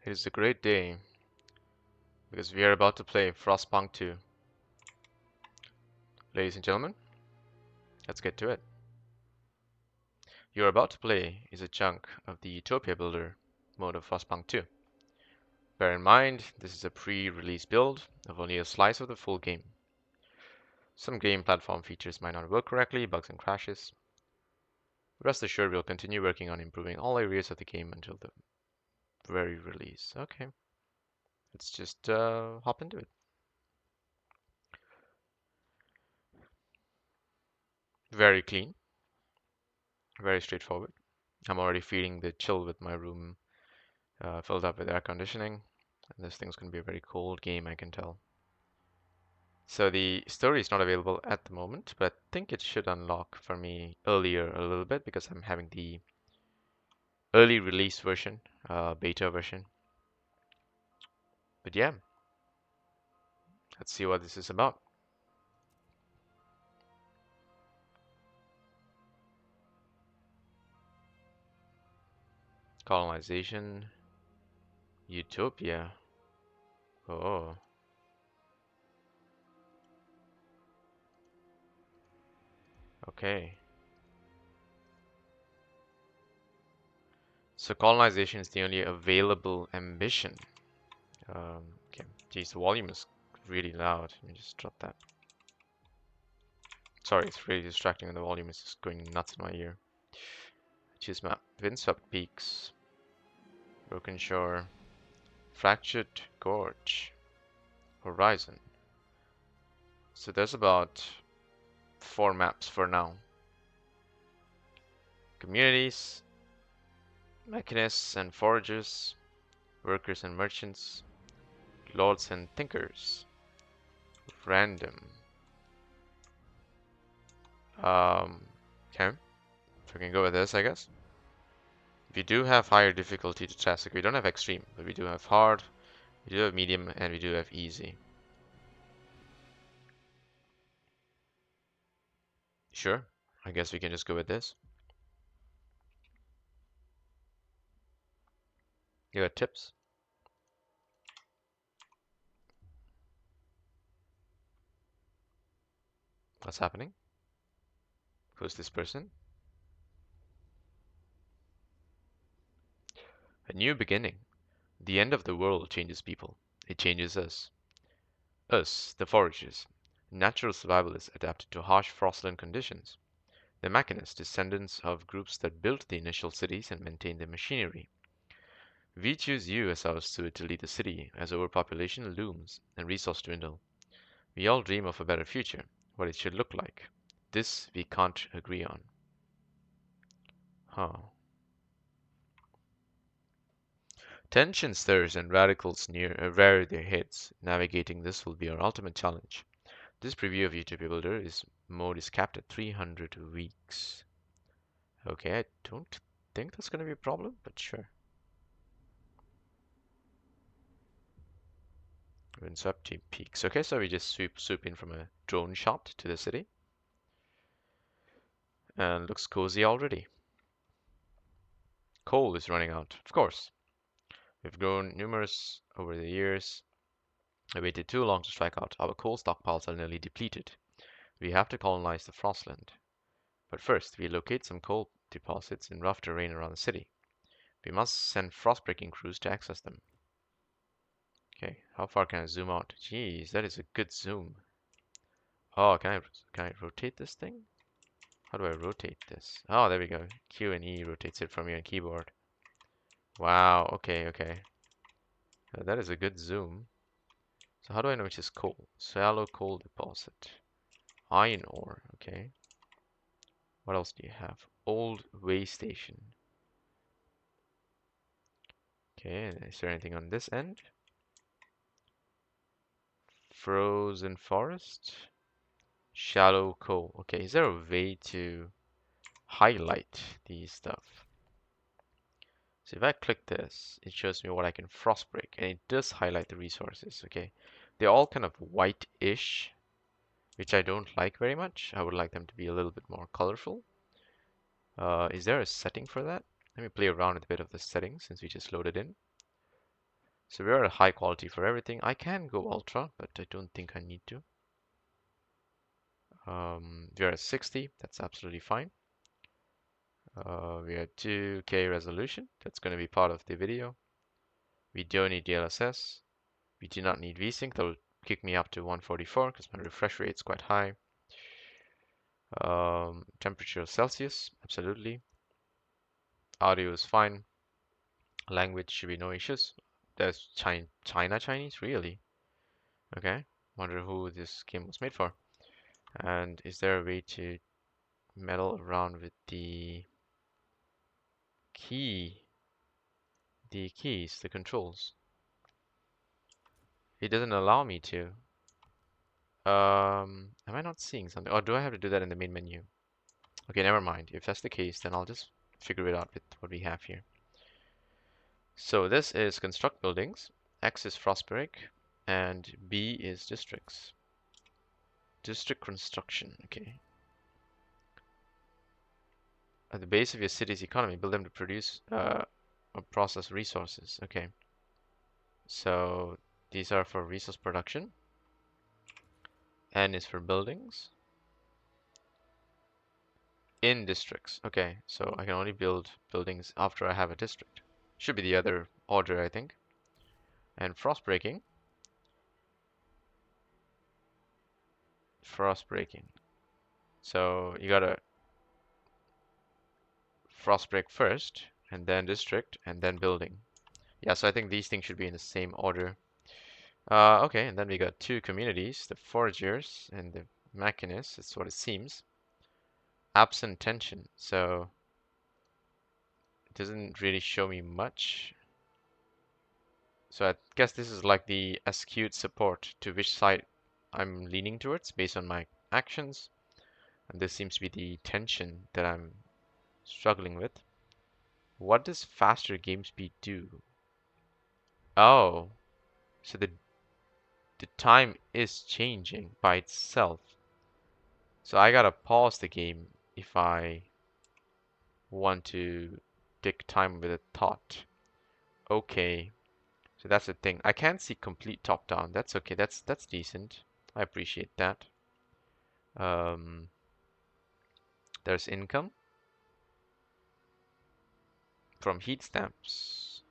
It is a great day because we are about to play Frostpunk 2. Ladies and gentlemen, let's get to it. You're about to play is a chunk of the Utopia Builder mode of Frostpunk 2. Bear in mind, this is a pre-release build of only a slice of the full game. Some game platform features might not work correctly, bugs and crashes. Rest assured we'll continue working on improving all areas of the game until the very release. Okay, let's just hop into it. Very clean, very straightforward. I'm already feeling the chill with my room filled up with air conditioning. And this thing's going to be a very cold game, I can tell. So the story is not available at the moment, but I think it should unlock for me earlier a little bit because I'm having the early release version, beta version. But yeah, let's see what this is about. Colonization, Utopia. Oh, okay. So colonization is the only available ambition. Okay, geez, the volume is really loud. Let me just drop that. Sorry, it's really distracting and the volume is just going nuts in my ear. Choose map. Windswept peaks. Broken shore. Fractured gorge. Horizon. So there's about 4 maps for now. Communities. Mechanists and foragers. Workers and merchants. Lords and thinkers. Random. Okay. So we can go with this, I guess. We do have higher difficulty to test. We don't have extreme, but we do have hard, we do have medium, and we do have easy. Sure, I guess we can just go with this. You got tips? What's happening? Who's this person? A new beginning. The end of the world changes people. It changes us. Us, the foragers. Natural survivalists adapted to harsh frostland conditions. The mechanists, descendants of groups that built the initial cities and maintained the machinery. We choose you as our steward to lead the city as overpopulation looms and resources dwindle. We all dream of a better future, what it should look like. This we can't agree on. Huh. Tension stirs and radicals rear their heads. Navigating this will be our ultimate challenge. This preview of Utopia Builder mode is capped at 300 weeks. Okay, I don't think that's going to be a problem, but sure. Windswept peaks. Okay, so we just swoop in from a drone shot to the city. And looks cozy already. Coal is running out, of course. We've grown numerous over the years. I waited too long to strike out. Our coal stockpiles are nearly depleted. We have to colonize the Frostland. But first, we locate some coal deposits in rough terrain around the city. We must send frost-breaking crews to access them. Okay, how far can I zoom out? Jeez, that is a good zoom. Oh, can I rotate this thing? How do I rotate this? Oh, there we go. Q and E rotates it from your keyboard. Wow, okay. That is a good zoom. So how do I know which is coal? Shallow coal deposit. Iron ore, okay. What else do you have? Old way station. Okay, is there anything on this end? Frozen forest. Shallow coal. Okay, is there a way to highlight these stuff? So if I click this, it shows me what I can frost break, and it does highlight the resources, okay? They're all kind of white-ish, which I don't like very much. I would like them to be a little bit more colorful. Is there a setting for that? Let me play around with a bit of the settings since we just loaded in. So we are at high quality for everything. I can go ultra, but I don't think I need to. We are at 60. That's absolutely fine. We are 2K resolution. That's going to be part of the video. We don't need DLSS. We do not need VSync. That will kick me up to 144 because my refresh rate is quite high. Temperature Celsius, absolutely. Audio is fine. Language should be no issues. There's China Chinese, really? Okay. Wonder who this game was made for. And is there a way to meddle around with the keys, the controls? It doesn't allow me to. Am I not seeing something? Or do I have to do that in the main menu? Okay, never mind. If that's the case, then I'll just figure it out with what we have here. So this is construct buildings, X is Frostbreak, and B is districts. District construction, okay. At the base of your city's economy, build them to produce or process resources. Okay. So these are for resource production. N is for buildings. In districts. Okay, so I can only build buildings after I have a district. Should be the other order, I think. And frost breaking. Frost breaking. So you gotta frost break first, and then district, and then building. Yeah, so I think these things should be in the same order. Okay, and then we got two communities, the foragers and the machinists. That's what it seems. Absent tension, so it doesn't really show me much. So I guess this is like the SQ'd support to which side I'm leaning towards based on my actions. And this seems to be the tension that I'm struggling with. What does faster game speed do? Oh, so the time is changing by itself. So I gotta pause the game if I want to take time with a thought. Okay, so that's the thing. I can't see complete top down. That's okay. That's decent. I appreciate that. Um, there's income from heat stamps.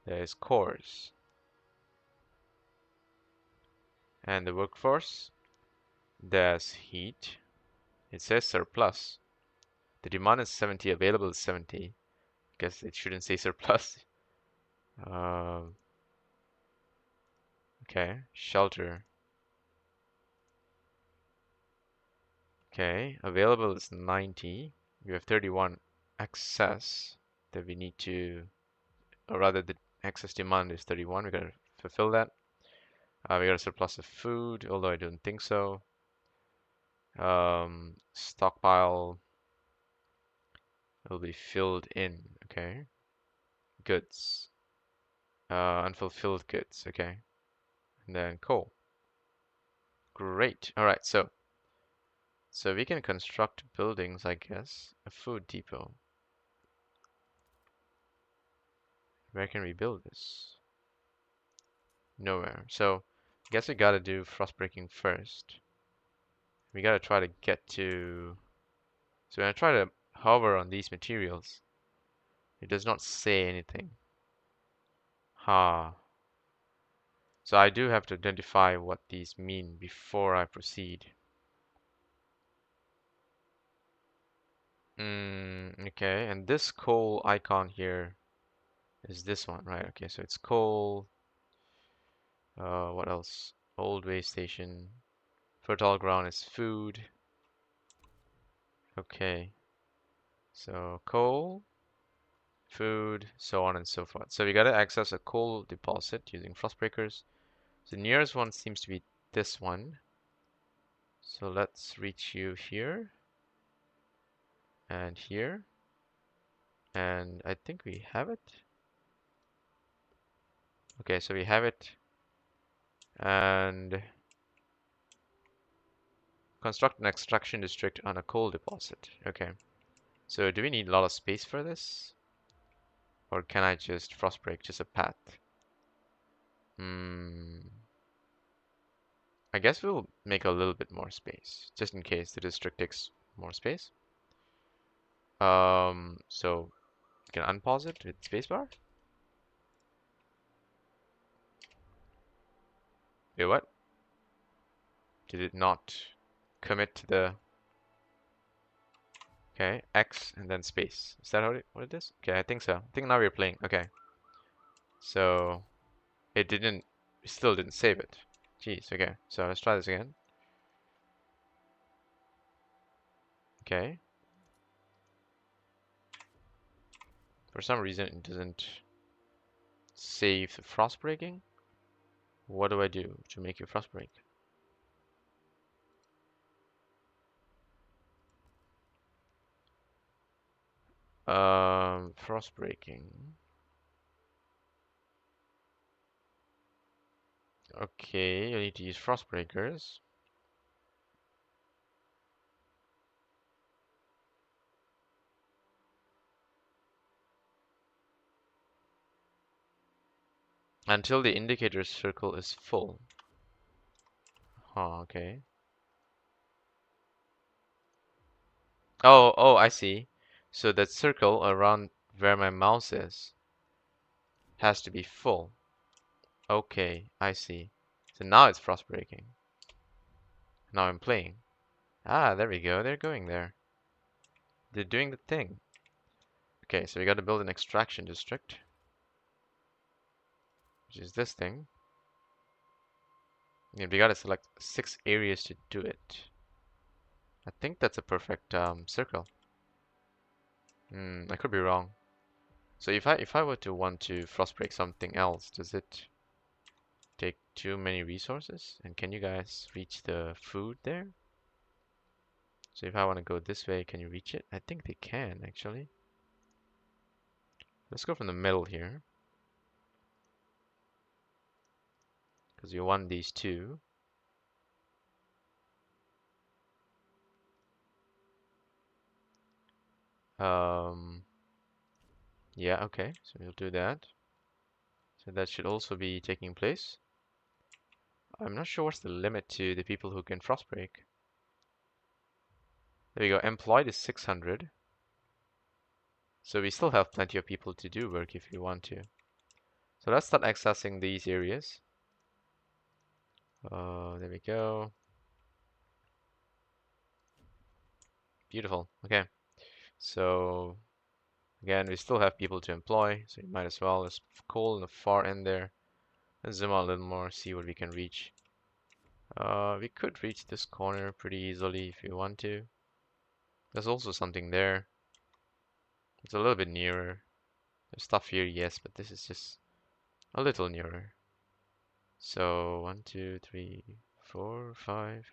There's cores and the workforce. There's heat. It says surplus. The demand is 70. Available is 70. Guess it shouldn't say surplus. Okay, shelter. Okay, available is 90. We have 31 excess that we need to, or rather the excess demand is 31. We gotta fulfill that. We got a surplus of food, although I don't think so. Stockpile will be filled in. Okay. Goods. Unfulfilled goods. Okay. And then coal. Great. All right. So we can construct buildings, I guess. A food depot. Where can we build this? Nowhere. So I guess we gotta do frost breaking first. We gotta try to get to. So when I try to hover on these materials, it does not say anything. Ha. So I do have to identify what these mean before I proceed. Okay, and this coal icon here is this one, right? Okay, so it's coal. What else? Old way station. Fertile ground is food. Okay, so coal, food, so on and so forth. So we gotta access a coal deposit using frost breakers. The nearest one seems to be this one. So let's reach you here and here. And I think we have it. Okay, so we have it. And construct an extraction district on a coal deposit. Okay. So do we need a lot of space for this? Or can I just frost break just a path? Hmm. I guess we'll make a little bit more space, just in case the district takes more space. So you can unpause it with spacebar. Wait, what? Did it not commit to the... Okay, X and then space. Is that what it is? Okay, I think so. I think now we're playing. Okay. So it still didn't save it. Jeez, okay. So let's try this again. Okay. For some reason it doesn't save the frost breaking. What do I do to make you frost break? Frost breaking. Okay, you need to use frost breakers. Until the indicator circle is full. Oh, okay. Oh, I see. So that circle around where my mouse is has to be full. Okay, I see. So now it's frost breaking. Now I'm playing. Ah, there we go. They're going there. They're doing the thing. Okay, so we got to build an extraction district, which is this thing. And we got to select 6 areas to do it. I think that's a perfect circle. I could be wrong. So if I were to want to frost break something else, does it take too many resources? And can you guys reach the food there? So if I want to go this way, can you reach it? I think they can actually. Let's go from the middle here, because you want these two. Yeah, okay, so we'll do that. So that should also be taking place. I'm not sure what's the limit to the people who can frostbreak. There we go, employed is 600. So we still have plenty of people to do work if you want to. So let's start accessing these areas. There we go. Beautiful, okay. So again, we still have people to employ, so you might as well. There's coal in the far end there. Let's zoom out a little more, see what we can reach. We could reach this corner pretty easily if you want to. There's also something there. It's a little bit nearer. There's stuff here, yes, but this is just a little nearer. So 1, 2, 3, 4, 5,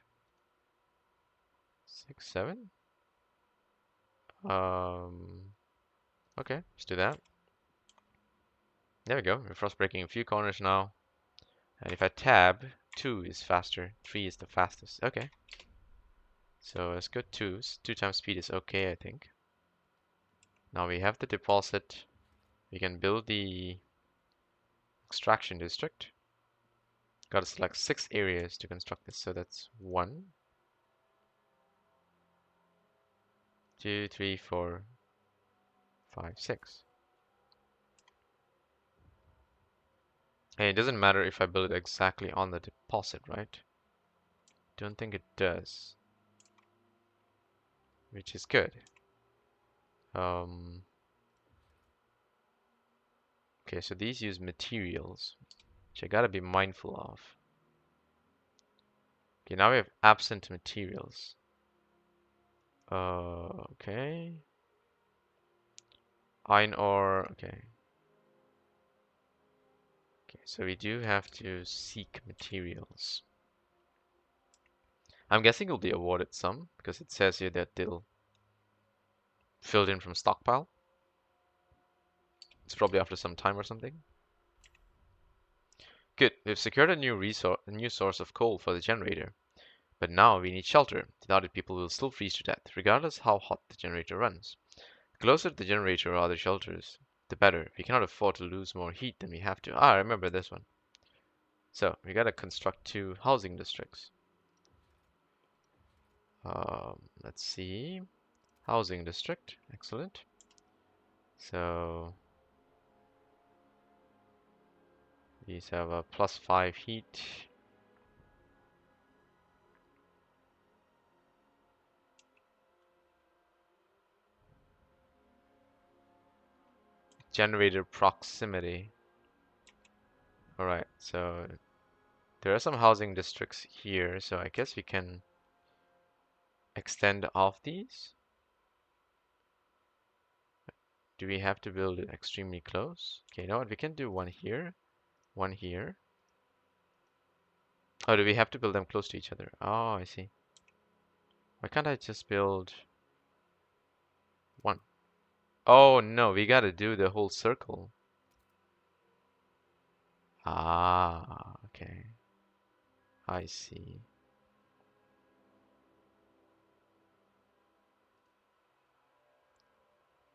6, 7. Okay, let's do that. There we go. We're frost breaking a few corners now. And if I tab, 2 is faster. 3 is the fastest. Okay. So let's go 2. 2 times speed is okay, I think. Now we have the deposit. We can build the extraction district. Got to select 6 areas to construct this. So that's 1, 2, 3, 4, 5, 6. And it doesn't matter if I build it exactly on the deposit, right? Don't think it does. Which is good. Okay, so these use materials, which I gotta be mindful of. Okay, now we have absent materials. Okay. Iron ore, okay. Okay, so we do have to seek materials. I'm guessing you'll be awarded some, because it says here that they'll filled in from stockpile. It's probably after some time or something. Good, we've secured a new source of coal for the generator. But now we need shelter. Without it, people will still freeze to death, regardless how hot the generator runs. The closer to the generator or other shelters, the better. We cannot afford to lose more heat than we have to. Ah, I remember this one. So we gotta construct 2 housing districts. Let's see. Housing district. Excellent. So these have a +5 heat. Generator proximity. Alright, so there are some housing districts here, so I guess we can extend off these. Do we have to build it extremely close? Okay, you know what? We can do one here, one here. Oh, do we have to build them close to each other? Oh, I see. Why can't I just build one? Oh no, we gotta do the whole circle. Ah, okay. I see.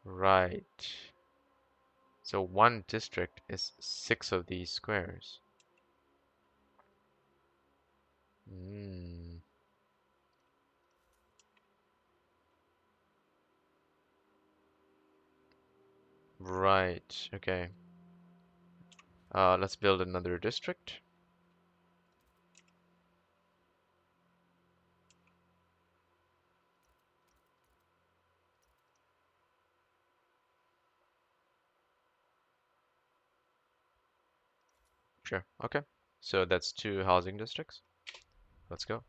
Right. So one district is 6 of these squares. Hmm. Right. Okay. Let's build another district. Sure. Okay. So that's 2 housing districts. Let's go.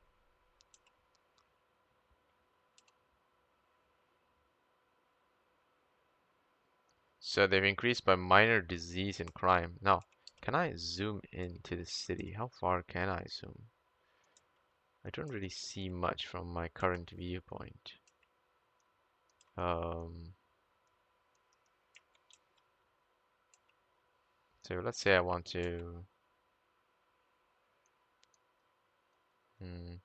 So they've increased by minor disease and crime. Now, can I zoom into the city? How far can I zoom? I don't really see much from my current viewpoint. Um, so let's say I want to. Hmm,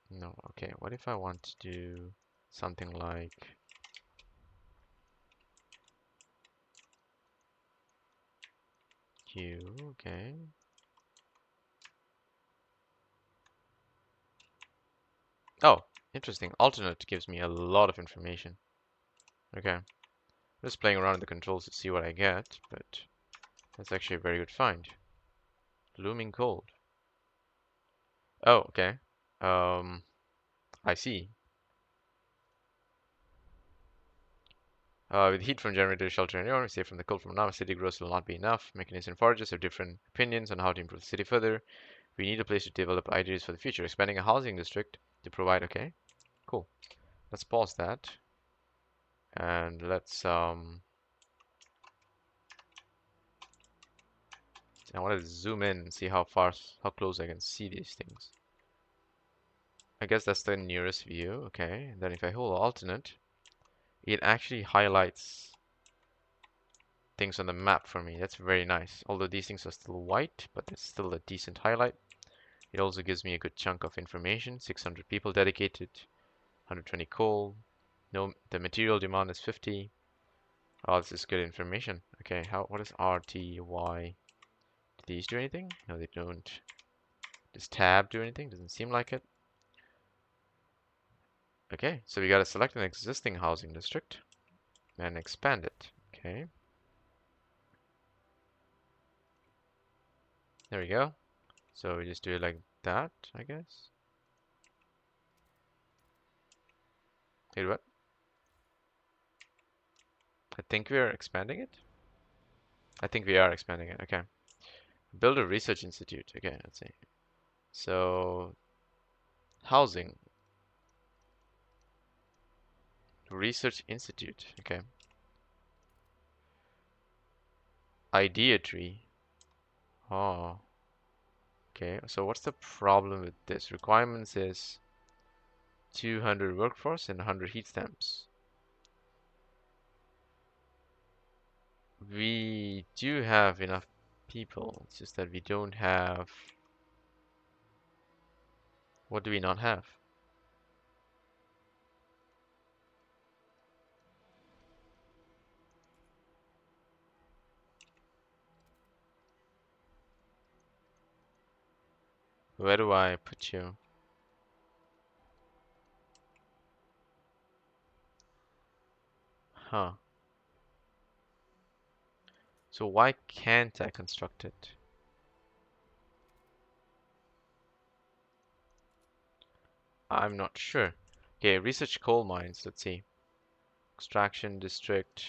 no, okay. What if I want to do something like Q? Okay. Oh, interesting. Alternate gives me a lot of information. Okay. I'm just playing around with the controls to see what I get, but that's actually a very good find. Looming cold. Oh, okay. Um, I see. With heat from generators, shelter and air, safe from the cold from now, city growth will not be enough. Mechanists and foragers have different opinions on how to improve the city further. We need a place to develop ideas for the future. Expanding a housing district to provide. Okay, cool. Let's pause that and let's I want to zoom in and see how far, how close I can see these things. I guess that's the nearest view. Okay, and then if I hold alternate, it actually highlights things on the map for me. That's very nice. Although these things are still white, but it's still a decent highlight. It also gives me a good chunk of information. 600 people dedicated, 120 coal. No, the material demand is 50. Oh, this is good information. Okay, what is RTY? Do these do anything? No, they don't. Does tab do anything? Doesn't seem like it. Okay, so we gotta select an existing housing district and expand it. Okay, there we go. So we just do it like that, I guess. Wait, what? I think we are expanding it. I think we are expanding it. Okay. Build a research institute. Okay, let's see. So, housing. Research institute. Okay. Idea tree. Oh, okay. So what's the problem with this? Requirements is 200 workforce and 100 heat stamps. We do have enough people. It's just that we don't have. What do we not have? Where do I put you? Huh. So why can't I construct it? I'm not sure. Okay, research coal mines. Let's see. Extraction district.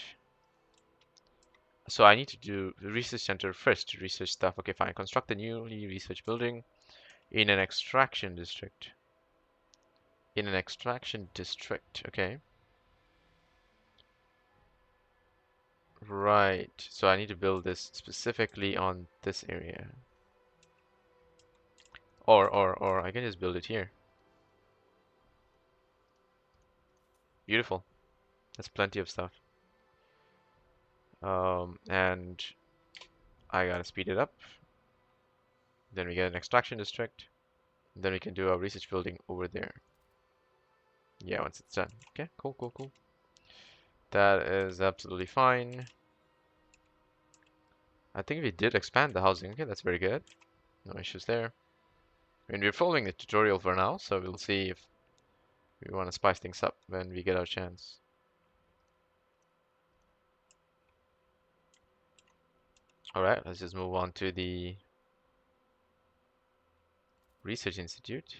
So I need to do the research center first to research stuff. Okay, fine. Construct a newly research building in an extraction district. In an extraction district. Okay. Right. So I need to build this specifically on this area. Or I can just build it here. Beautiful. That's plenty of stuff. And I gotta speed it up. Then we get an extraction district. Then we can do our research building over there. Yeah, once it's done. Okay, cool, cool, cool. That is absolutely fine. I think we did expand the housing. Okay, that's very good. No issues there. I mean, we're following the tutorial for now, so we'll see if we want to spice things up when we get our chance. Alright, let's just move on to the Research Institute.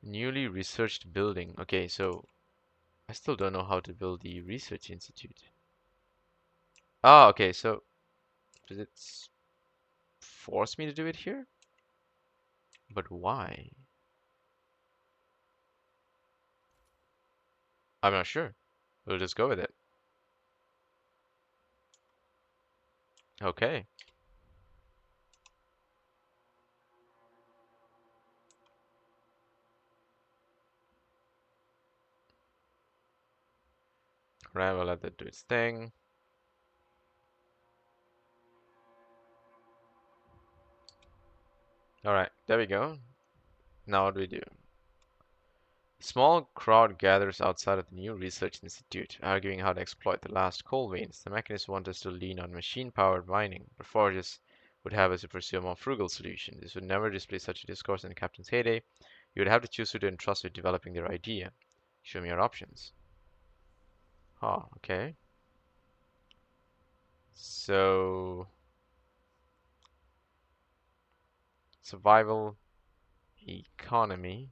Newly researched building. Okay, so I still don't know how to build the Research Institute. Ah, okay, so does it force me to do it here? But why? I'm not sure. We'll just go with it. Okay. Right, we'll let that do its thing. Alright, there we go. Now what do we do? A small crowd gathers outside of the new research institute, arguing how to exploit the last coal veins. The mechanists want us to lean on machine-powered mining, but foragers would have us to pursue a more frugal solution. This would never display such a discourse in the captain's heyday. You would have to choose who to entrust with developing their idea. Show me your options. Ah, okay. So, survival, economy,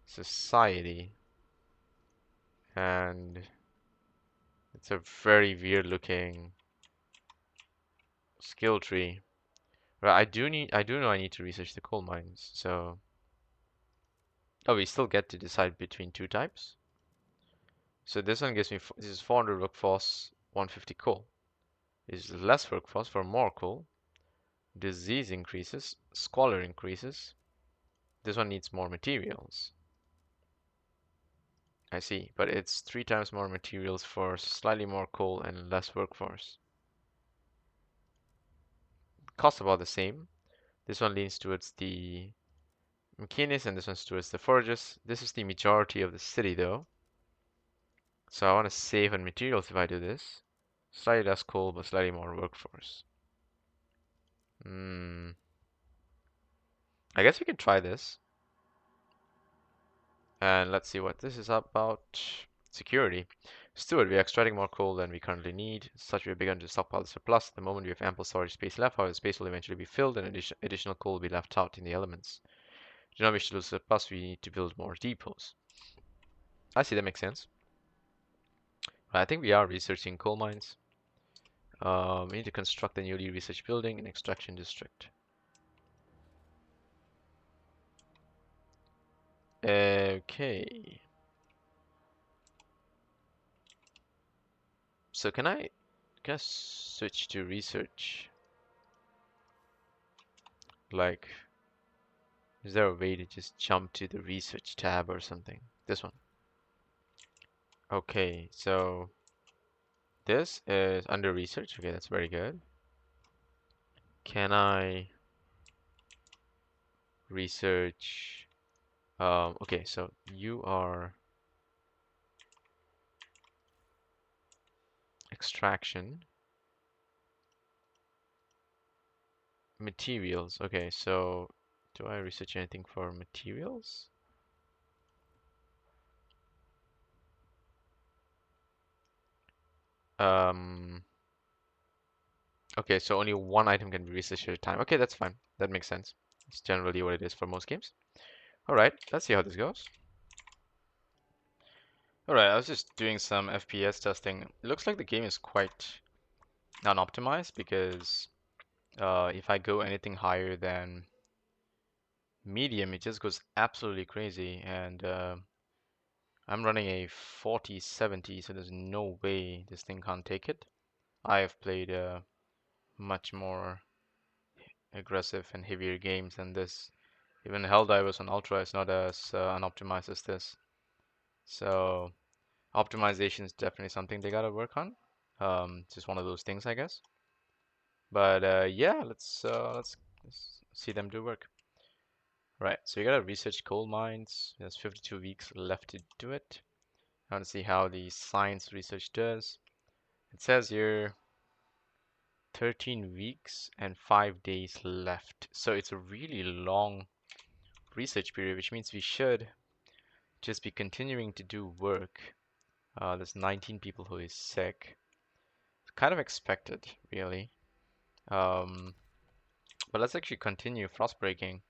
society, and it's a very weird looking skill tree. Right, I do know I need to research the coal mines, so. Oh, we still get to decide between two types. So this one gives me, this is 400 workforce, 150 coal. This is less workforce for more coal. Disease increases, squalor increases. This one needs more materials. I see, but it's 3 times more materials for slightly more coal and less workforce. Cost about the same. This one leans towards the machinists and this one's towards the foragers. This is the majority of the city though. So I want to save on materials if I do this. Slightly less coal, but slightly more workforce. Hmm. I guess we can try this. And let's see what this is about. Security. Steward, we are extracting more coal than we currently need. As such, we have begun to stockpile the surplus. At the moment, we have ample storage space left. However, the space will eventually be filled and additional coal will be left out in the elements. Do not wish to lose surplus, we need to build more depots. I see, that makes sense. I think we are researching coal mines. We need to construct a newly researched building in extraction district. Okay. So can I switch to research? Like, is there a way to just jump to the research tab or something? This one. Okay, so this is under research. Okay, that's very good. Can I research? Okay, so you are extraction. Materials. Okay, so do I research anything for materials? Um, okay, so only one item can be researched at a time. Okay, that's fine. That makes sense. It's generally what it is for most games. All right, let's see how this goes. All right, I was just doing some FPS testing. It looks like the game is quite unoptimized because if I go anything higher than medium, it just goes absolutely crazy. And I'm running a 4070, so there's no way this thing can't take it. I have played much more aggressive and heavier games than this. Even Helldivers on Ultra is not as unoptimized as this. So optimization is definitely something they gotta work on. Just one of those things, I guess. But yeah, let's see them do work. Right, so you gotta research coal mines. There's 52 weeks left to do it. I want to see how the science research does. It says here 13 weeks and 5 days left. So it's a really long research period, which means we should just be continuing to do work. There's 19 people who is sick. It's kind of expected, really. Um, but let's actually continue frost breaking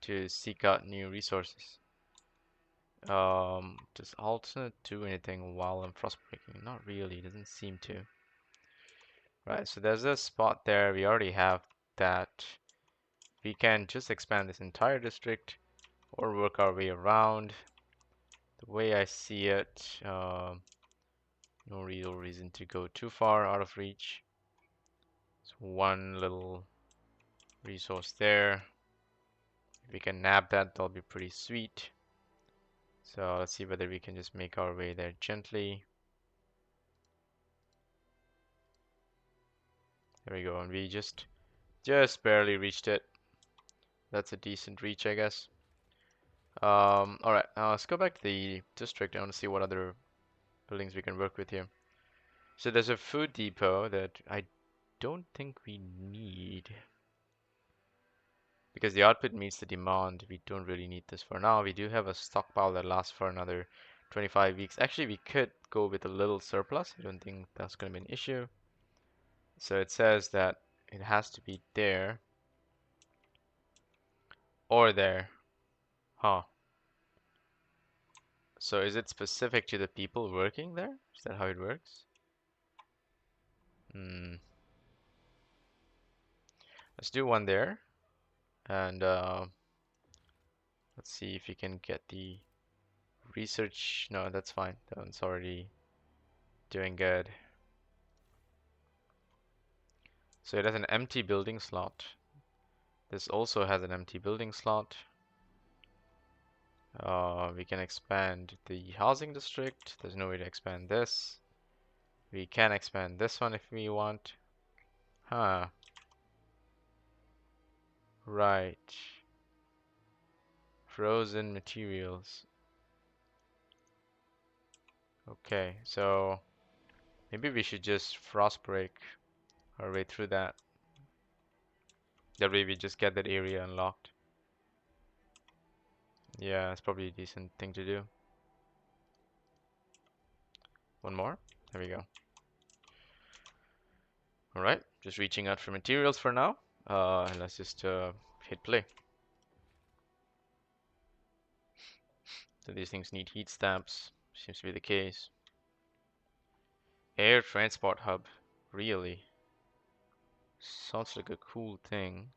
to seek out new resources. Does alternate do anything while I'm frost breaking? Not really, doesn't seem to. Right, so there's a spot there. We already have that. We can just expand this entire district or work our way around. The way I see it, no real reason to go too far out of reach. So one little resource there. If we can nab that, that'll be pretty sweet. So let's see whether we can just make our way there gently. There we go, and we just barely reached it. That's a decent reach, I guess. All right, let's go back to the district. I want to see what other buildings we can work with here. So there's a food depot that I don't think we need because the output meets the demand. We don't really need this for now. We do have a stockpile that lasts for another 25 weeks. Actually, we could go with a little surplus. I don't think that's going to be an issue. So it says that it has to be there or there. Huh. So is it specific to the people working there? Is that how it works? Hmm. Let's do one there. And let's see if we can get the research. No, that's fine. That one's already doing good. So it has an empty building slot. This also has an empty building slot. We can expand the housing district. There's no way to expand this. We can expand this one if we want. Huh. Right. Frozen materials. Okay, so maybe we should just frost break our way through that. That way we just get that area unlocked. Yeah, it's probably a decent thing to do. One more. There we go. Alright, just reaching out for materials for now. Let's just hit play. So these things need heat stamps. Seems to be the case. Air transport hub. Really? Sounds like a cool thing.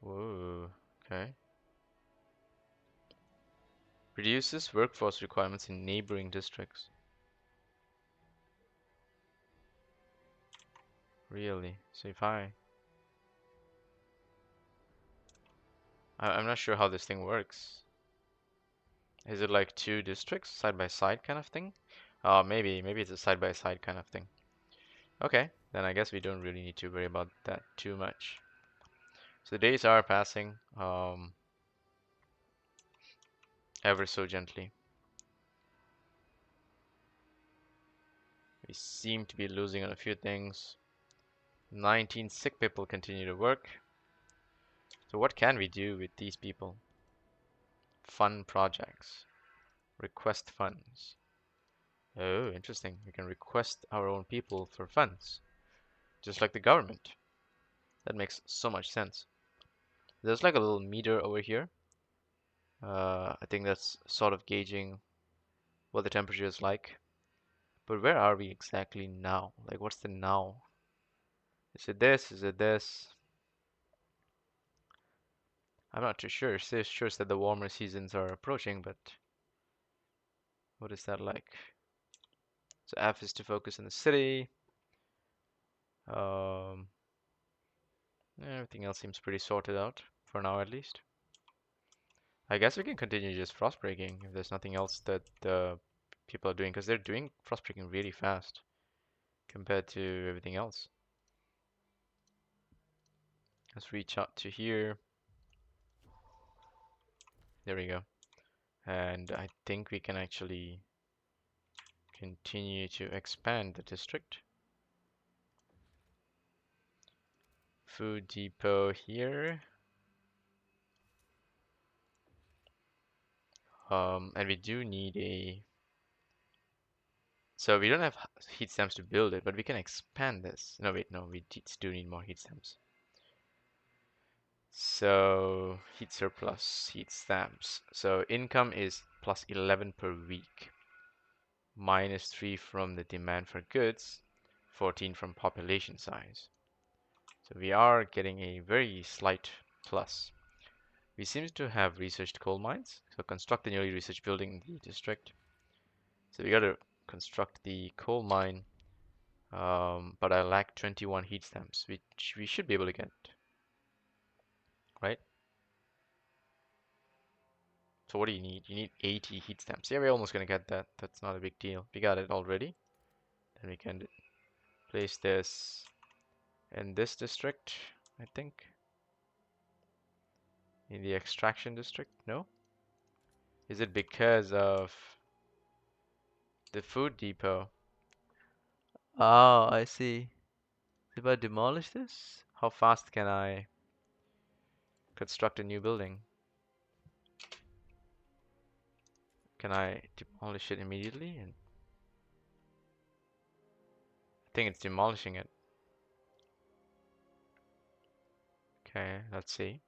Whoa. Okay. Reduces workforce requirements in neighboring districts. Really? So if I'm not sure how this thing works. Is it like two districts side by side kind of thing? Maybe it's a side by side kind of thing. Okay, then I guess we don't really need to worry about that too much. So the days are passing, ever so gently. We seem to be losing on a few things. 19 sick people continue to work. So what can we do with these people? Fund projects. Request funds. Oh, interesting. We can request our own people for funds, just like the government. That makes so much sense. There's like a little meter over here. I think that's sort of gauging what the temperature is like. But where are we exactly now? Like, what's the now? Is it this? Is it this? I'm not too sure. It says sure that the warmer seasons are approaching, but what is that like? So F is to focus on the city. Um, Everything else seems pretty sorted out for now, at least. I guess we can continue just frost breaking if there's nothing else that the people are doing, because they're doing frost breaking really fast compared to everything else. Let's reach out to here. There we go. And I think we can actually continue to expand the district. Food depot here. And we do need a... So we don't have heat stamps to build it, but we can expand this. No, wait, no, we do need more heat stamps. So heat surplus, heat stamps. So income is plus 11 per week, minus 3 from the demand for goods, 14 from population size. So we are getting a very slight plus. We seem to have researched coal mines, so construct the newly researched building in the district. So we got to construct the coal mine, but I lack 21 heat stamps, which we should be able to get, right? So what do you need? You need 80 heat stamps. Yeah, we're almost gonna get that. That's not a big deal. We got it already. Then we can place this in this district, I think. In the extraction district? No? Is it because of the food depot? Oh, I see. If I demolish this, how fast can I construct a new building? Can I demolish it immediately? And I think it's demolishing it. Okay, let's see.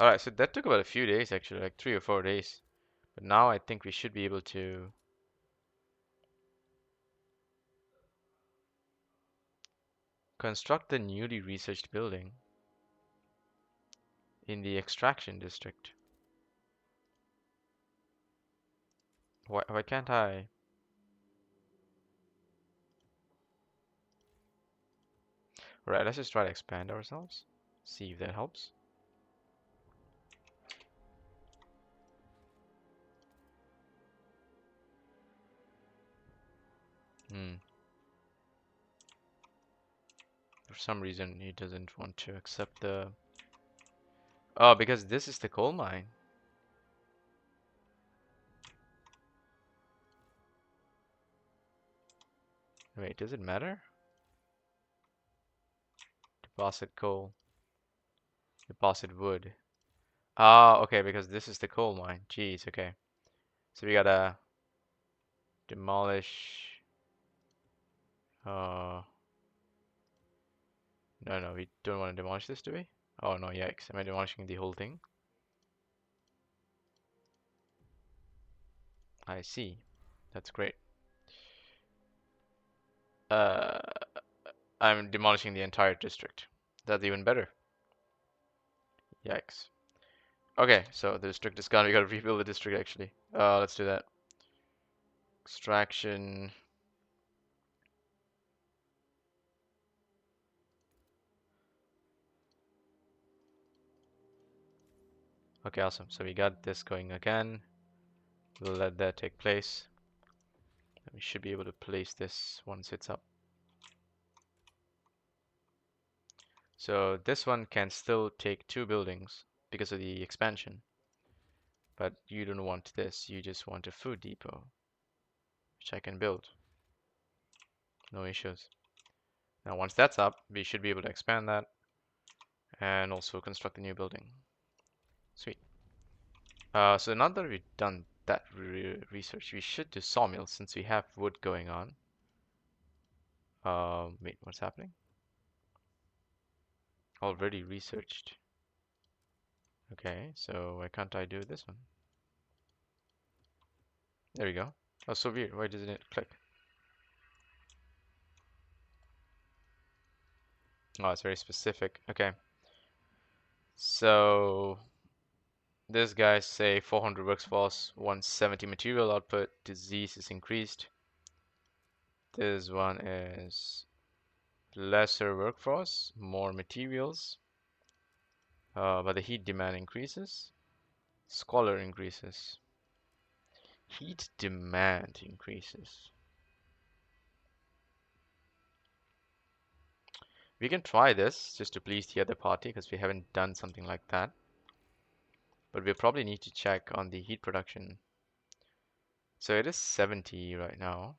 Alright, so that took about a few days actually, like 3 or 4 days. But now I think we should be able to construct the newly researched building in the extraction district. Why can't I? Right, let's just try to expand ourselves. See if that helps. Hmm. For some reason, he doesn't want to accept the... Oh, because this is the coal mine. Wait, does it matter? Deposit coal. Deposit wood. Ah, okay, because this is the coal mine. Jeez, okay. So we gotta demolish... Uh, no, we don't want to demolish this, do we? Oh no, yikes. Am I demolishing the whole thing? I see. That's great. Uh, I'm demolishing the entire district. That's even better. Yikes. Okay, so the district is gone. We gotta rebuild the district actually. Let's do that. Extraction. Okay, awesome. So we got this going again. We'll let that take place. We should be able to place this once it's up. So this one can still take 2 buildings because of the expansion. But you don't want this. You just want a food depot, which I can build. No issues. Now, once that's up, we should be able to expand that and also construct a new building. Sweet. So now that we've done that research, we should do sawmills since we have wood going on. Wait, what's happening? Already researched. Okay, so why can't I do this one? There we go. Oh, so weird. Why doesn't it click? Oh, it's very specific. Okay. So this guy say 400 workforce, 170 material output, disease is increased. This one is lesser workforce, more materials, but the heat demand increases. Squalor increases. Heat demand increases. We can try this just to please the other party because we haven't done something like that. But we probably need to check on the heat production. So it is 70 right now.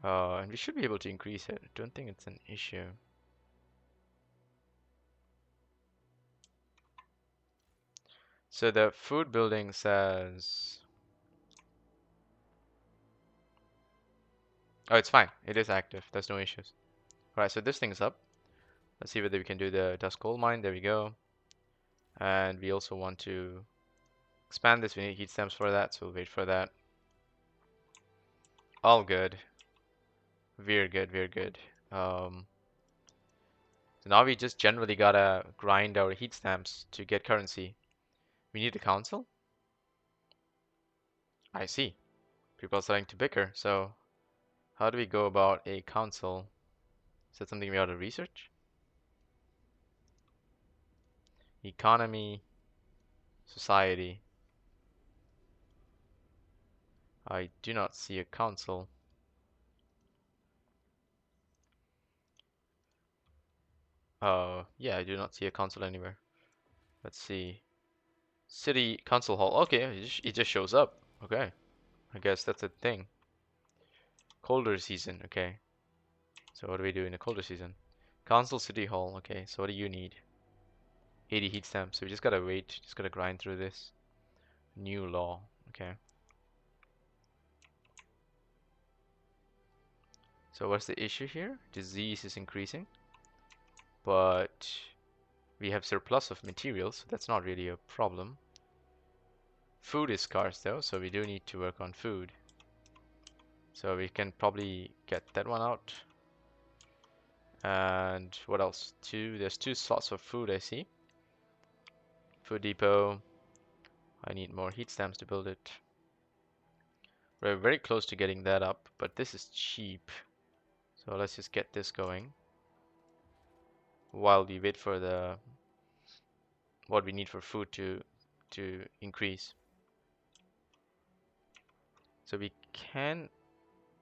And we should be able to increase it. I don't think it's an issue. So the food building says... Oh, it's fine. It is active. There's no issues. Alright, so this thing's up. Let's see whether we can do the dust coal mine. There we go. And we also want to expand this. We need heat stamps for that, so we'll wait for that. All good. We're good, we're good. So now we just generally gotta grind our heat stamps to get currency. We need a council? I see. People are starting to bicker, so how do we go about a council? Is that something we ought to research? Economy, society. I do not see a council. Yeah, I do not see a council anywhere. Let's see. City council hall. Okay, it just shows up. Okay, I guess that's a thing. Colder season. Okay. So what do we do in the colder season? Council city hall. Okay, so what do you need? 80 heat stamps. So we just gotta wait. Just gotta grind through this. New law. Okay. So what's the issue here? Disease is increasing, but we have surplus of materials, so that's not really a problem. Food is scarce though, so we do need to work on food. So we can probably get that one out. And what else? There's two slots of food I see. Food depot. I need more heat stamps to build it. We're very close to getting that up, but this is cheap. So let's just get this going while we wait for the what we need for food to increase. So we can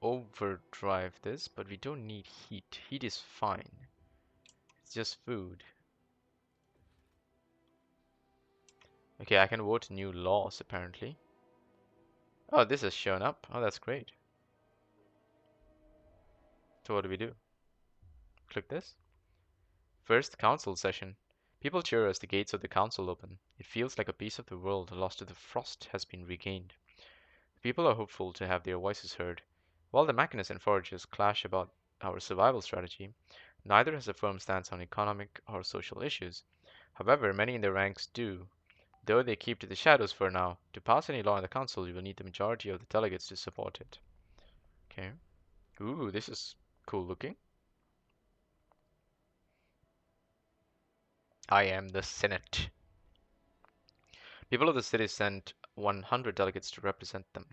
overdrive this, but we don't need heat. Heat is fine. It's just food. Okay, I can vote new laws apparently. Oh, this has shown up. Oh, that's great. So what do we do? Click this. First council session. People cheer as the gates of the council open. It feels like a piece of the world lost to the frost has been regained. People are hopeful to have their voices heard. While the machinists and foragers clash about our survival strategy, neither has a firm stance on economic or social issues. However, many in the ranks do, though they keep to the shadows for now. To pass any law in the council, you will need the majority of the delegates to support it. Okay. Ooh, this is cool looking. I am the Senate. People of the city sent 100 delegates to represent them.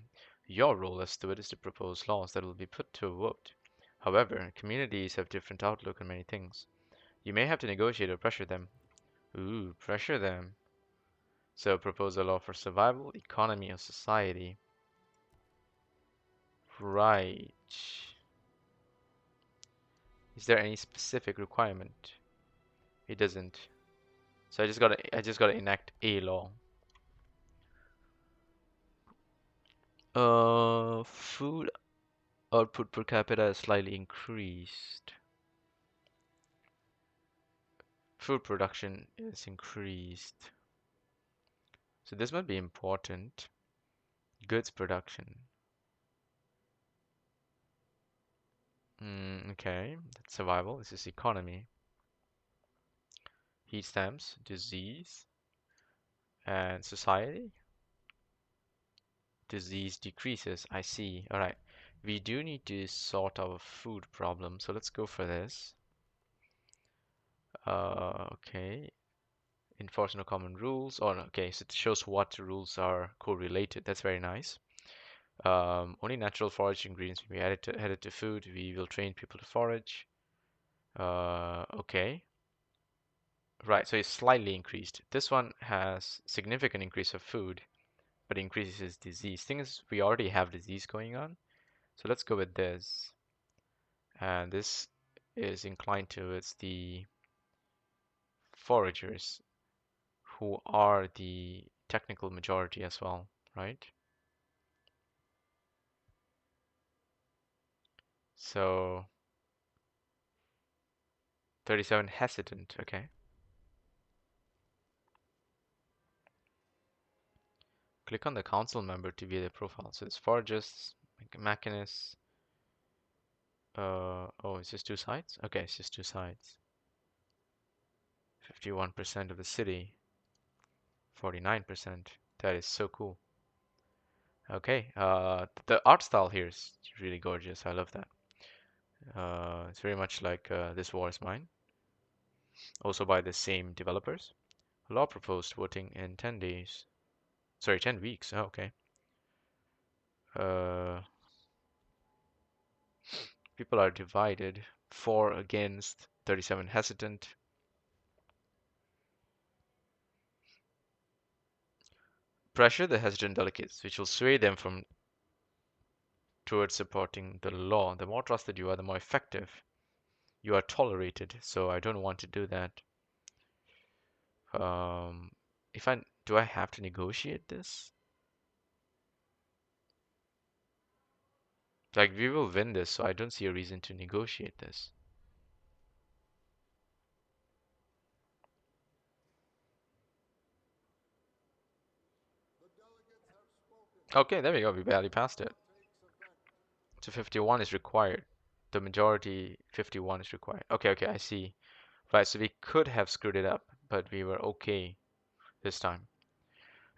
Your role as steward is to propose laws that will be put to a vote. However, communities have different outlook on many things. You may have to negotiate or pressure them. Ooh, pressure them. So propose a law for survival, economy, or society. Right. Is there any specific requirement? It doesn't. So I just gotta enact a law. Food output per capita is slightly increased. Food production is increased. So this might be important. Goods production. Okay, that's survival. This is economy. Heat stamps, disease, and society. Disease decreases. I see. All right. We do need to sort our food problem, so let's go for this. Okay. Enforce no common rules. Oh, no, okay. So it shows what rules are correlated. That's very nice. Only natural forage ingredients will be added to food. We will train people to forage. Okay. Right, so it's slightly increased. This one has significant increase of food, but increases disease. Thing is, we already have disease going on. So let's go with this. And this is inclined towards the foragers, who are the technical majority as well, right? So 37 hesitant, okay. Click on the council member to view their profile. So it's foragers, mechanists. Oh, it's just two sides? Okay, it's just two sides. 51% of the city, 49%. That is so cool. Okay, the art style here is really gorgeous. I love that. It's very much like This War is Mine, also by the same developers. Law proposed voting in 10 days. Sorry, 10 weeks. Oh, okay. Uh, People are divided. 4 against, 37 hesitant. Pressure the hesitant delegates, which will sway them from towards supporting the law. The more trusted you are, the more effective you are tolerated. So I don't want to do that. Um, if I do I have to negotiate this? Like we will win this, so I don't see a reason to negotiate this. Okay, there we go. We barely passed it. So 51 is required. The majority 51 is required. Okay, okay, I see. Right, so we could have screwed it up, but we were okay this time.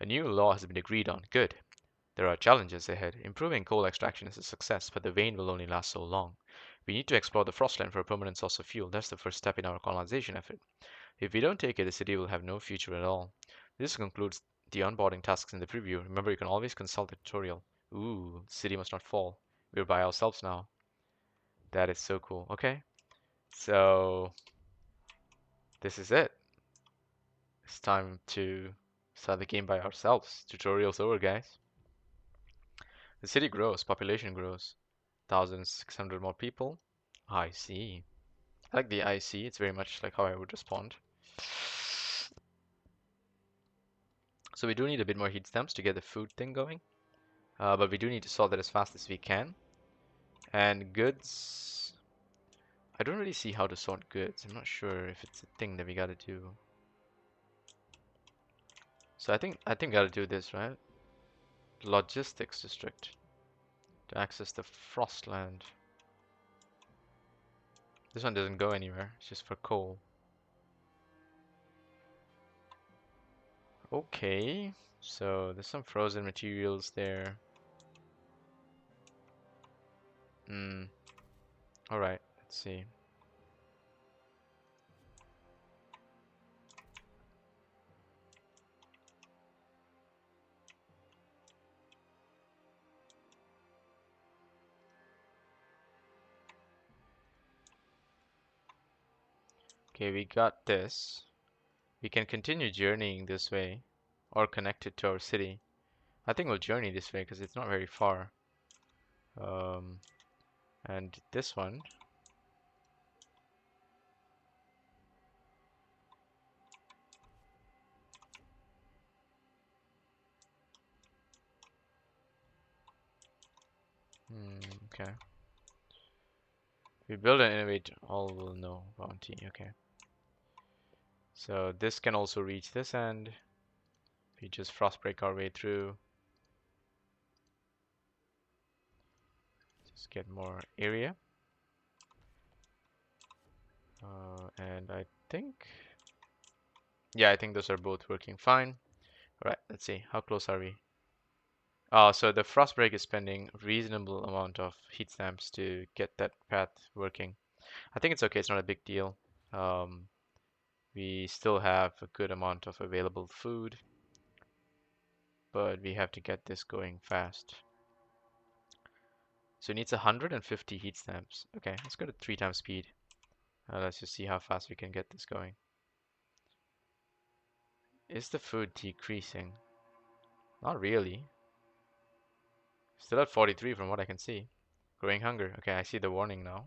A new law has been agreed on. Good. There are challenges ahead. Improving coal extraction is a success, but the vein will only last so long. We need to explore the Frostland for a permanent source of fuel. That's the first step in our colonization effort. If we don't take it, the city will have no future at all. This concludes the onboarding tasks in the preview. Remember, you can always consult the tutorial. Ooh, city must not fall. We're by ourselves now. That is so cool. Okay, so this is it. It's time to start the game by ourselves. Tutorial's over, guys. The city grows, population grows. 1,600 more people. I see. I like the I see. It's very much like how I would respond. So we do need a bit more heat stamps to get the food thing going. But we do need to solve that as fast as we can. And goods... I don't really see how to sort goods. I'm not sure if it's a thing that we gotta do. So I think gotta do this, right? Logistics district to access the Frostland. This one doesn't go anywhere. It's just for coal. Okay. So there's some frozen materials there. Hmm. Alright, let's see. Okay, we got this. We can continue journeying this way or connect it to our city. I think we'll journey this way because it's not very far. Um, and this one. Okay. We build and innovate, all will know bounty. Okay. So this can also reach this end. We just frostbreak our way through. Just get more area. And I think, yeah, I think those are both working fine. All right, let's see. How close are we? So the frostbreak is spending a reasonable amount of heat stamps to get that path working. I think it's okay. It's not a big deal. Um, we still have a good amount of available food, but we have to get this going fast. So it needs 150 heat stamps. Okay, let's go to 3 times speed. Let's just see how fast we can get this going. Is the food decreasing? Not really. Still at 43 from what I can see. Growing hunger. Okay, I see the warning now.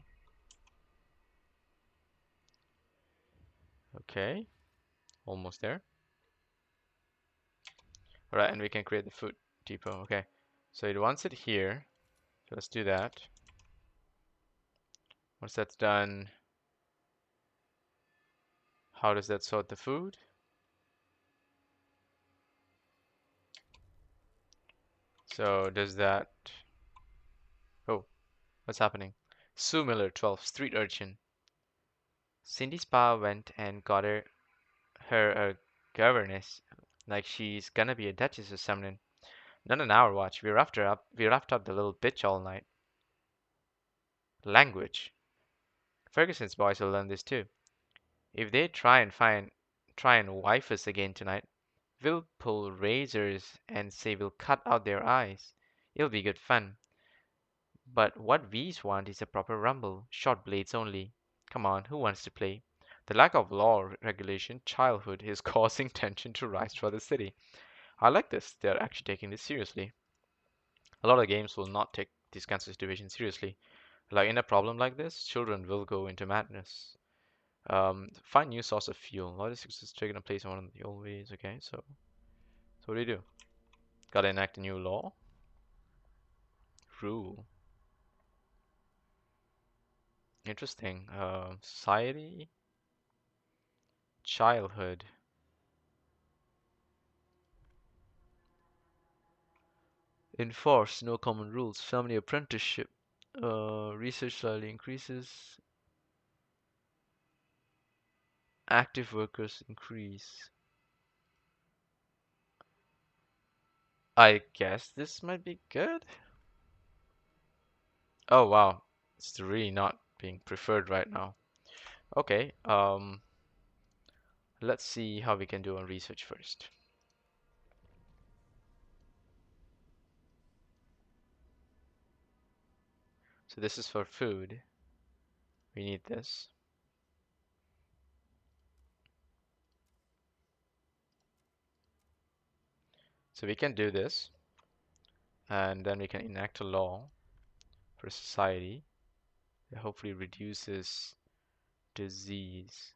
Okay, almost there. Alright, and we can create the food depot. Okay, so it wants it here. So let's do that. Once that's done, how does that sort the food? So does that... Oh, what's happening? Sue Miller, 12, street urchin. Cindy's pa went and got her a governess, like she's gonna be a duchess or something. Not an hour watch. We roughed her up. We roughed up the little bitch all night. Language. Ferguson's boys will learn this too. If they try and wife us again tonight, we'll pull razors and say we'll cut out their eyes. It'll be good fun. But what we's want is a proper rumble, short blades only. Come on, who wants to play? The lack of law regulation childhood is causing tension to rise throughout the city. I like this. They're actually taking this seriously. A lot of games will not take these kinds of situations seriously. Like in a problem like this, children will go into madness. Find new source of fuel. Logistics is taking a place in one of the old ways. Okay, so what do? Gotta enact a new law. Rule. Interesting. Society. Childhood. Enforce no common rules. Family apprenticeship. Research slightly increases. Active workers increase. I guess this might be good. Oh wow, it's really not being preferred right now. Okay, let's see how we can do on research first. So this is for food. We need this. So we can do this, and then we can enact a law for society that hopefully reduces disease.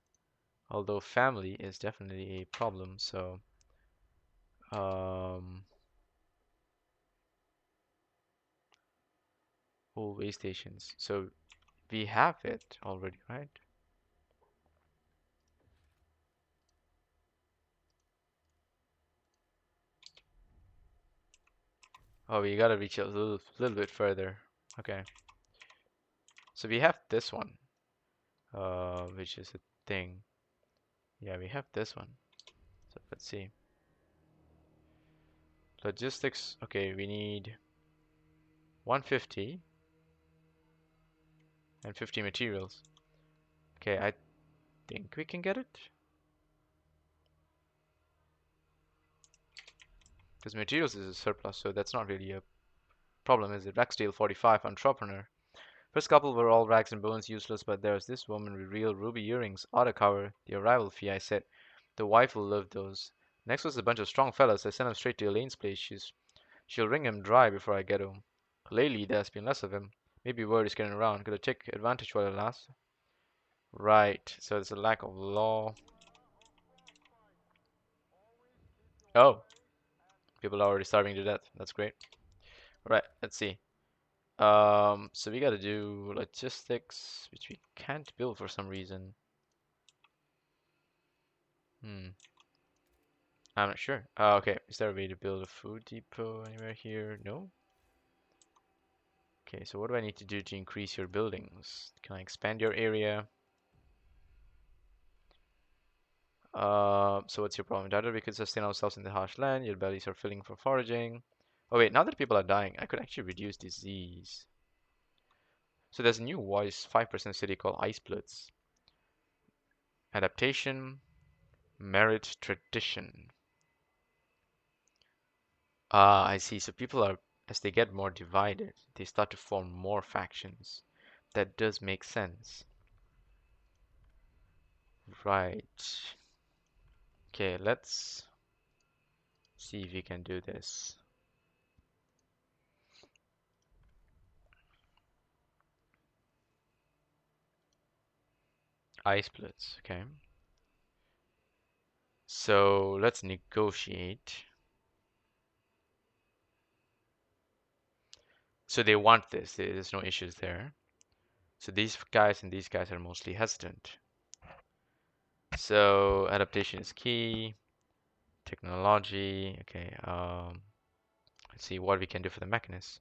Although family is definitely a problem, so um, all way stations. So we have it already, right? Oh, we gotta reach a little bit further. Okay. So we have this one, which is a thing. Yeah, we have this one. So let's see. Logistics. Okay, we need 150 and 50 materials. Okay, I think we can get it. Because materials is a surplus, so that's not really a problem, is it? Racksteel 45, entrepreneur. First couple were all rags and bones, useless, but there's this woman with real ruby earrings. Ought to cover the arrival fee, I said. The wife will love those. Next was a bunch of strong fellas. I sent them straight to Elaine's place. She'll wring him dry before I get home. Lately, there's been less of him. Maybe word is getting around. Gotta take advantage while it lasts. Right, so there's a lack of law. Oh, people are already starving to death. That's great. Right, let's see. So we gotta do logistics, which we can't build for some reason. Hmm, I'm not sure. Okay, is there a way to build a food depot anywhere here? No? Okay, so what do I need to do to increase your buildings? Can I expand your area? So what's your problem? Either we could sustain ourselves in the harsh land, your bellies are filling for foraging. Oh wait, now that people are dying, I could actually reduce disease. So there's a new voice 5% city called Ice Blitz. Adaptation, merit, tradition. Ah, I see. So people are, as they get more divided, they start to form more factions. That does make sense. Right. Okay, let's see if we can do this. Ice Blitz, okay. So let's negotiate. So they want this. There's no issues there. So these guys and these guys are mostly hesitant. So adaptation is key. Technology. Okay. Let's see what we can do for the mechanists.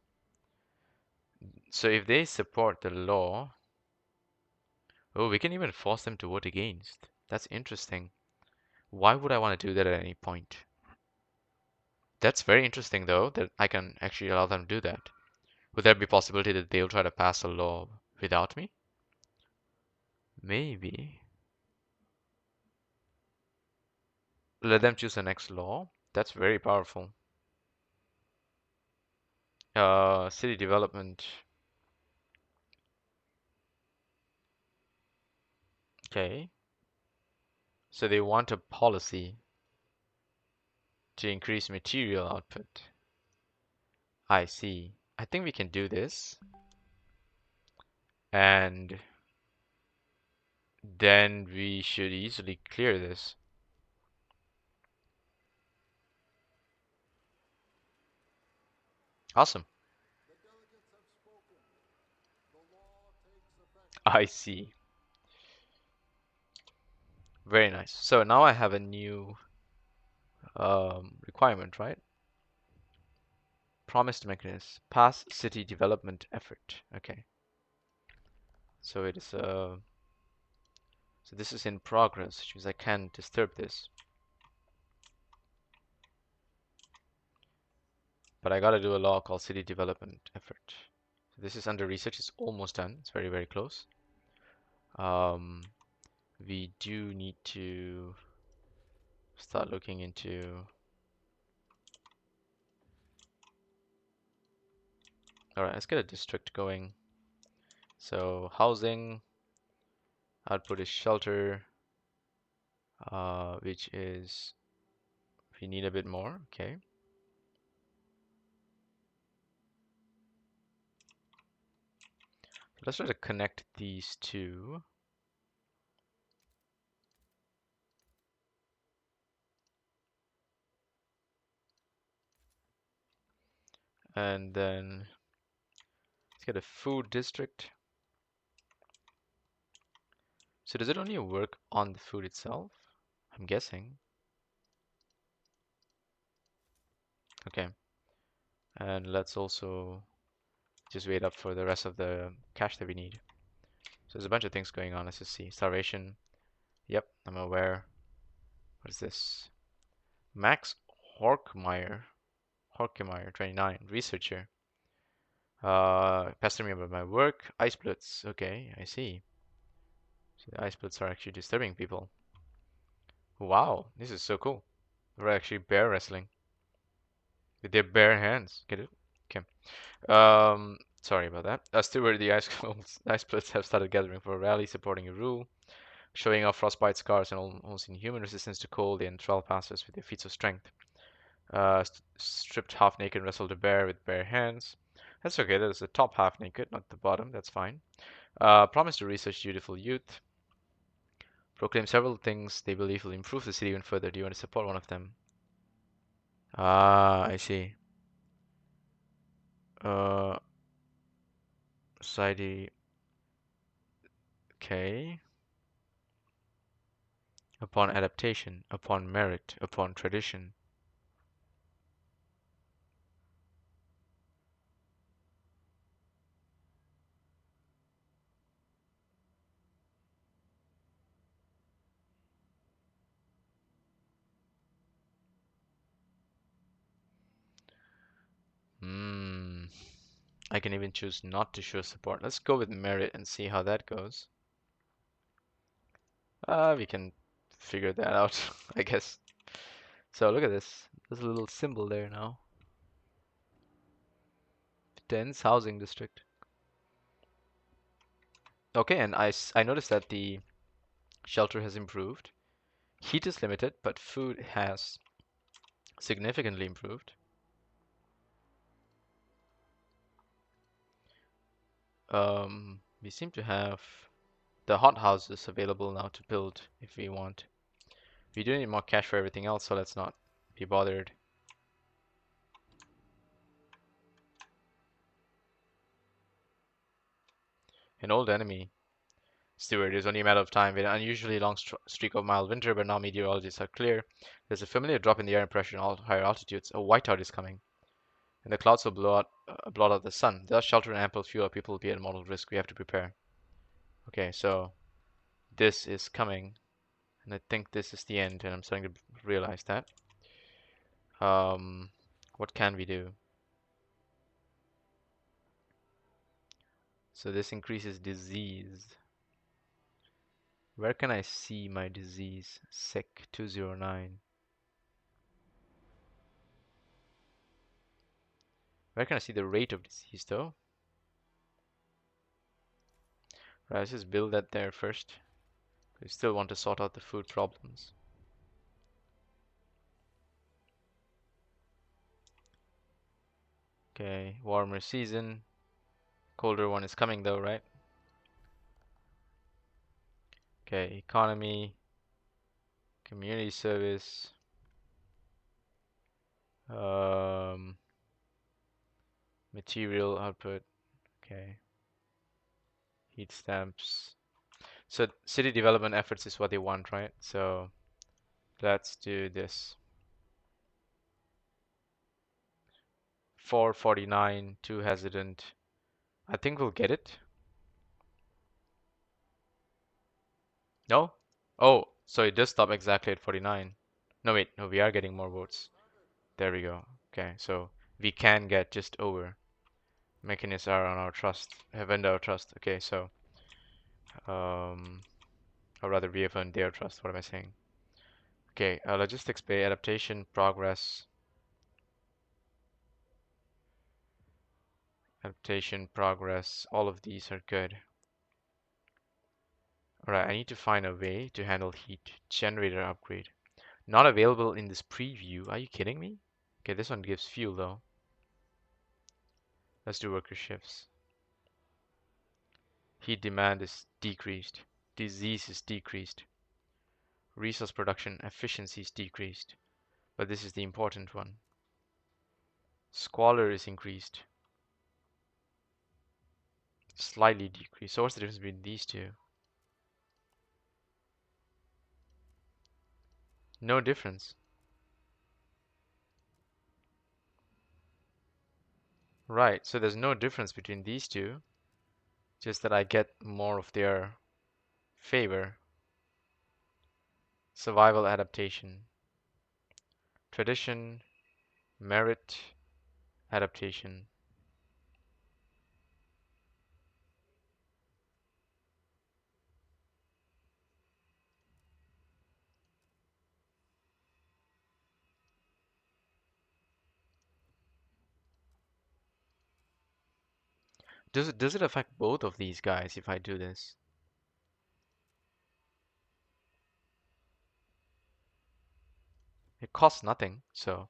So if they support the law, oh, we can even force them to vote against. That's interesting. Why would I want to do that at any point? That's very interesting, though, that I can actually allow them to do that. Would there be a possibility that they'll try to pass a law without me? Maybe. Let them choose the next law. That's very powerful. City development. Okay. So they want a policy to increase material output. I see. I think we can do this. And then we should easily clear this. Awesome. I see. Very nice. So now I have a new requirement, right? Promised mechanism. Pass city development effort. Okay. So it is so this is in progress, which means I can't disturb this. But I gotta do a law called city development effort. So this is under research. It's almost done. It's very, very close. Um, we do need to start looking into. All right, let's get a district going. So housing output is shelter, which is we need a bit more. Okay. So let's try to connect these two. And then let's get a food district. So does it only work on the food itself? I'm guessing. Okay. And let's also just wait up for the rest of the cash that we need. So there's a bunch of things going on. Let's just see. Starvation. Yep, I'm aware. What is this? Max Horkmeyer. Horkemeyer, 29. Researcher. Pester me about my work. Ice splits. Okay, I see. So the ice splits are actually disturbing people. Wow, this is so cool. We're actually bear wrestling with their bare hands. Get it? Okay. Sorry about that. As to where the ice ice splits have started gathering for a rally supporting a rule, showing off frostbite scars and almost inhuman resistance to cold, they enthrall passers with their feats of strength. Stripped half naked, wrestled a bear with bare hands. That's okay. That's the top half naked, not the bottom. That's fine. Promise to research dutiful youth. Proclaim several things they believe will improve the city even further. Do you want to support one of them? Ah, I see. Uh, Society. Okay. Upon adaptation, upon merit, upon tradition. Hmm. I can even choose not to show support. Let's go with merit and see how that goes. We can figure that out, I guess. So look at this. There's a little symbol there now. Dense housing district. Okay, and I noticed that the shelter has improved. Heat is limited, but food has significantly improved. We seem to have the hot houses available now to build if we want. We do need more cash for everything else, so let's not be bothered. An old enemy. Steward, it is only a matter of time. With an unusually long streak of mild winter, but now meteorologists are clear. There's a familiar drop in the air pressure in all higher altitudes. A whiteout is coming, and the clouds will blot out the sun. Thus, shelter and ample fuel, people will be at mortal risk. We have to prepare. Okay, so this is coming, and I think this is the end, and I'm starting to realize that. Um, what can we do? So this increases disease. Where can I see my disease? Sick 209. Where can I see the rate of disease though? Right, let's just build that there first. We still want to sort out the food problems. Okay, warmer season. Colder one is coming though, right? Okay, economy, community service, um, material output. Okay, heat stamps. So city development efforts is what they want, right? So let's do this. 449, too hesitant. I think we'll get it. No? Oh, so it does stop exactly at 49. No, wait, no, we are getting more votes. There we go. Okay, so we can get just over. Mechanists are on our trust, have earned our trust. Okay, so, or rather, we have earned their trust. What am I saying? Okay, logistics bay, adaptation, progress, all of these are good. Alright, I need to find a way to handle heat. Generator upgrade. Not available in this preview. Are you kidding me? Okay, this one gives fuel though. Let's do worker shifts. Heat demand is decreased. Disease is decreased. Resource production efficiency is decreased. But this is the important one. Squalor is increased. Slightly decreased. So what's the difference between these two? No difference. Right, so there's no difference between these two. Just that I get more of their favor. Survival adaptation. Tradition, merit, adaptation. Does it affect both of these guys if I do this? It costs nothing, so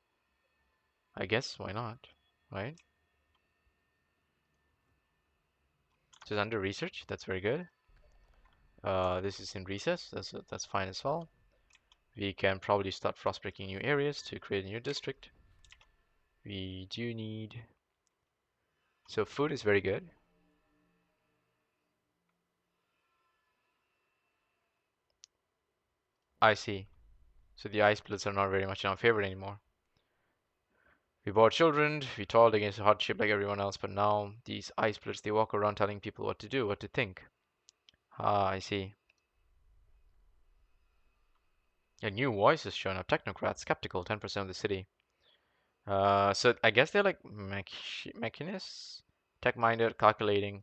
I guess why not, right? Just under research, that's very good. This is in recess, that's fine as well. We can probably start frostbreaking new areas to create a new district. We do need... So food is very good. I see. So the ice splits are not very much in our favor anymore. We bore children, we toiled against hardship like everyone else, but now these ice splits, they walk around telling people what to do, what to think. Ah, I see. A new voice is shown up. Technocrats, skeptical, 10% of the city. So I guess they're like machinists, tech-minded, calculating.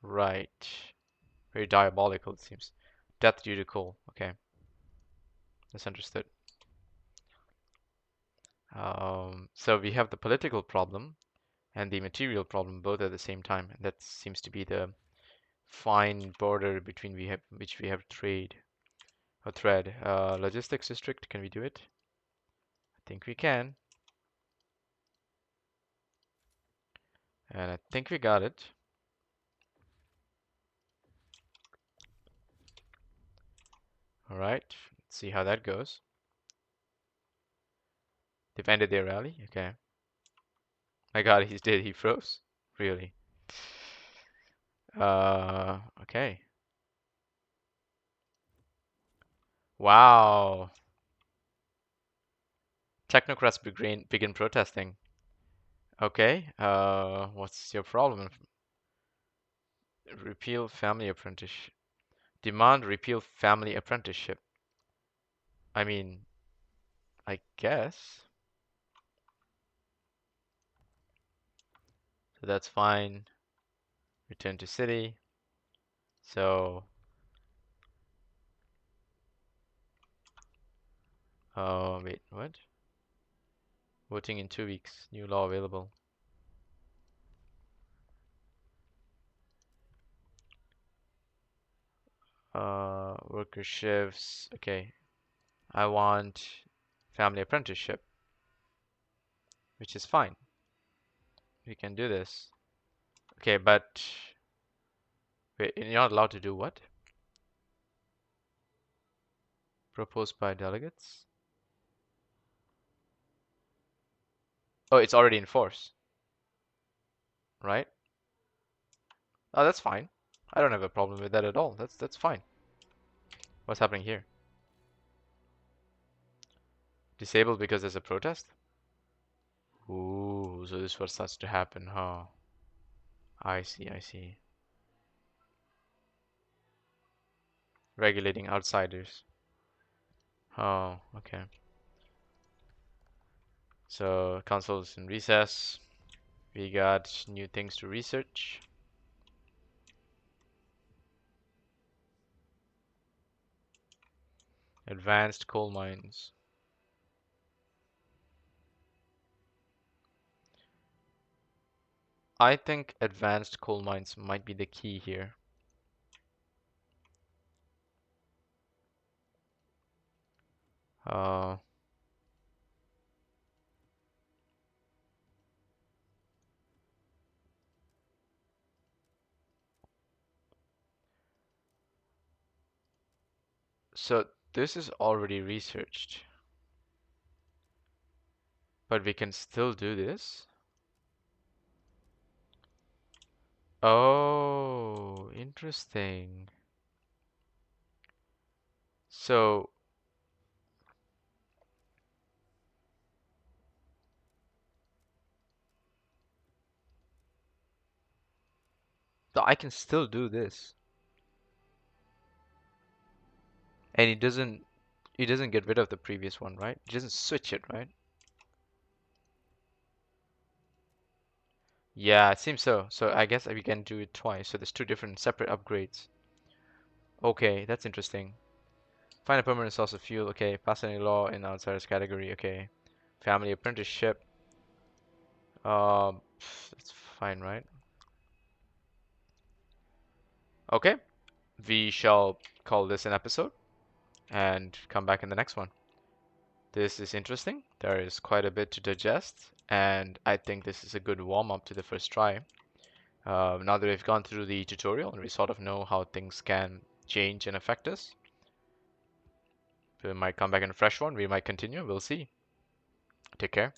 Right. Very diabolical, it seems. Death due to coal. Okay, that's understood. So we have the political problem and the material problem both at the same time, and that seems to be the fine border between which we have trade or thread. Logistics district, can we do it? I think we can, and I think we got it. All right, let's see how that goes. They've ended their rally. Okay. My God, he's dead. He froze. Really? Okay. Wow. Technocrats begin protesting. Okay. What's your problem? Repeal family apprenticeship. Demand repeal family apprenticeship. I mean, I guess. So that's fine. Return to city. So, wait, what? Voting in 2 weeks. New law available. Worker shifts. Okay. I want family apprenticeship, which is fine. We can do this. Okay, but wait, you're not allowed to do what? Proposed by delegates? Oh, it's already in force, right? Oh, that's fine. I don't have a problem with that at all. That's fine. What's happening here? Disabled because there's a protest? Ooh, so this was starts to happen, huh? I see, I see. Regulating outsiders. Oh, okay. So, council's in recess. We got new things to research. Advanced coal mines. I think advanced coal mines might be the key here. Uh, so this is already researched, but we can still do this. Oh, interesting. So I can still do this, and it doesn't get rid of the previous one, right? It doesn't switch it, right? Yeah, it seems so. So I guess we can do it twice. So there's two different separate upgrades. Okay, that's interesting. Find a permanent source of fuel. Okay, pass any law in outsiders category. Okay, family apprenticeship. It's fine, right? Okay, we shall call this an episode and come back in the next one. This is interesting. There is quite a bit to digest, and I think this is a good warm-up to the first try. Now that we've gone through the tutorial and we sort of know how things can change and affect us, we might come back in a fresh one. We might continue. We'll see. Take care.